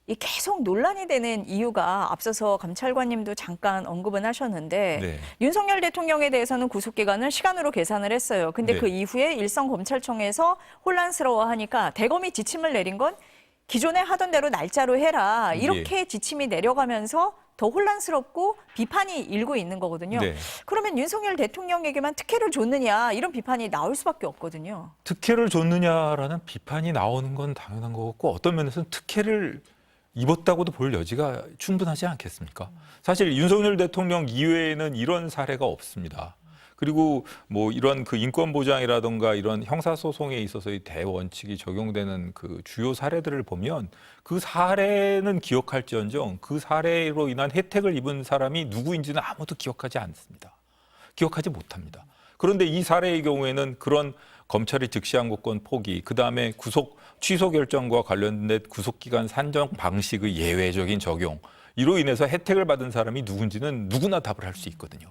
이 계속 논란이 되는 이유가 앞서서 감찰관님도 잠깐 언급은 하셨는데 네. 윤석열 대통령에 대해서는 구속기간을 시간으로 계산을 했어요. 근데 네. 그 이후에 일선검찰청에서 혼란스러워하니까 대검이 지침을 내린 건 기존에 하던 대로 날짜로 해라. 이렇게 지침이 내려가면서 더 혼란스럽고 비판이 일고 있는 거거든요. 네. 그러면 윤석열 대통령에게만 특혜를 줬느냐 이런 비판이 나올 수밖에 없거든요. 특혜를 줬느냐라는 비판이 나오는 건 당연한 것 같고 어떤 면에서는 특혜를 입었다고도 볼 여지가 충분하지 않겠습니까? 사실 윤석열 대통령 이외에는 이런 사례가 없습니다. 그리고 뭐 이런 그 인권 보장이라든가 이런 형사소송에 있어서의 대원칙이 적용되는 그 주요 사례들을 보면 그 사례는 기억할지언정 그 사례로 인한 혜택을 입은 사람이 누구인지는 아무도 기억하지 않습니다. 기억하지 못합니다. 그런데 이 사례의 경우에는 그런 검찰의 즉시항고권 포기, 그다음에 취소 결정과 관련된 구속기간 산정 방식의 예외적인 적용, 이로 인해서 혜택을 받은 사람이 누군지는 누구나 답을 할 수 있거든요.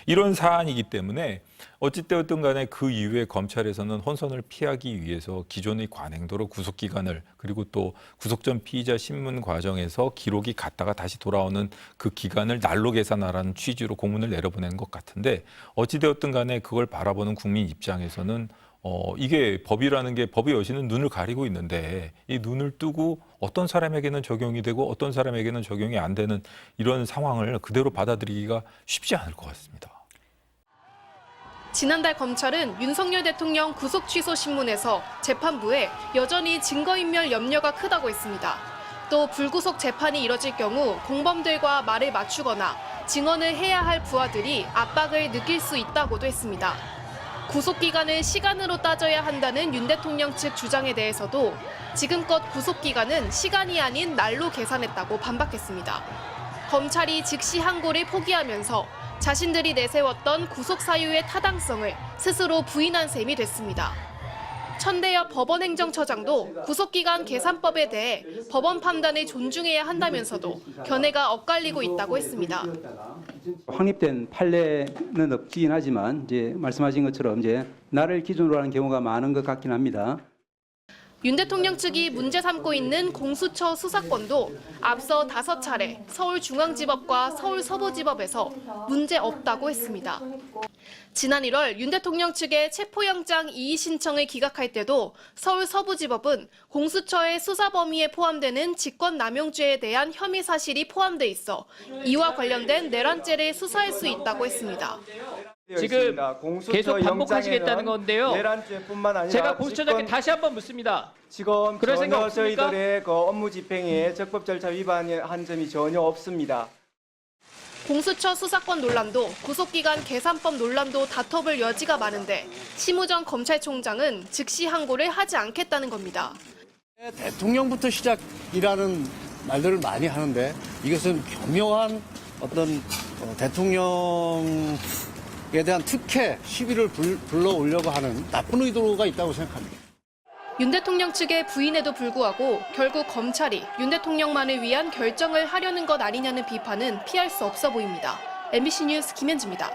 이런 사안이기 때문에 어찌되었든 간에 그 이후에 검찰에서는 혼선을 피하기 위해서 기존의 관행도로 구속기간을 그리고 또 구속 전 피의자 신문 과정에서 기록이 갔다가 다시 돌아오는 그 기간을 날로 계산하라는 취지로 공문을 내려보낸 것 같은데 어찌되었든 간에 그걸 바라보는 국민 입장에서는 이게 법이라는 게 법의 여신은 눈을 가리고 있는데 이 눈을 뜨고 어떤 사람에게는 적용이 되고 어떤 사람에게는 적용이 안 되는 이런 상황을 그대로 받아들이기가 쉽지 않을 것 같습니다. 지난달 검찰은 윤석열 대통령 구속 취소 신문에서 재판부에 여전히 증거인멸 염려가 크다고 했습니다. 또 불구속 재판이 이뤄질 경우 공범들과 말을 맞추거나 증언을 해야 할 부하들이 압박을 느낄 수 있다고도 했습니다. 구속기간을 시간으로 따져야 한다는 윤 대통령 측 주장에 대해서도 지금껏 구속기간은 시간이 아닌 날로 계산했다고 반박했습니다. 검찰이 즉시 항고를 포기하면서 자신들이 내세웠던 구속 사유의 타당성을 스스로 부인한 셈이 됐습니다. 천대엽 법원행정처장도 구속기간 계산법에 대해 법원 판단을 존중해야 한다면서도 견해가 엇갈리고 있다고 했습니다. 확립된 판례는 없긴 하지만 이제 말씀하신 것처럼 이제 날을 기준으로 하는 경우가 많은 것 같긴 합니다. 윤 대통령 측이 문제 삼고 있는 공수처 수사권도 앞서 5차례 서울중앙지법과 서울서부지법에서 문제 없다고 했습니다. 지난 1월 윤 대통령 측의 체포영장 이의 신청을 기각할 때도 서울서부지법은 공수처의 수사 범위에 포함되는 직권남용죄에 대한 혐의 사실이 포함돼 있어 이와 관련된 내란죄를 수사할 수 있다고 했습니다. 지금 계속 반복하시겠다는 건데요. 내란죄뿐만 아니라 제가 공수처장께 다시 한번 묻습니다. 지금 그럴 생각 전혀 없습니까? 저희들의 그 업무 집행에 적법 절차 위반한 점이 전혀 없습니다. 공수처 수사권 논란도 구속기간 계산법 논란도 다퉈볼 여지가 많은데 심우정 검찰총장은 즉시 항고를 하지 않겠다는 겁니다. 대통령부터 시작이라는 말들을 많이 하는데 이것은 교묘한 어떤 대통령에 대한 특혜, 시비를 불러오려고 하는 나쁜 의도가 있다고 생각합니다. 윤 대통령 측의 부인에도 불구하고 결국 검찰이 윤 대통령만을 위한 결정을 하려는 것 아니냐는 비판은 피할 수 없어 보입니다. MBC 뉴스 김현지입니다.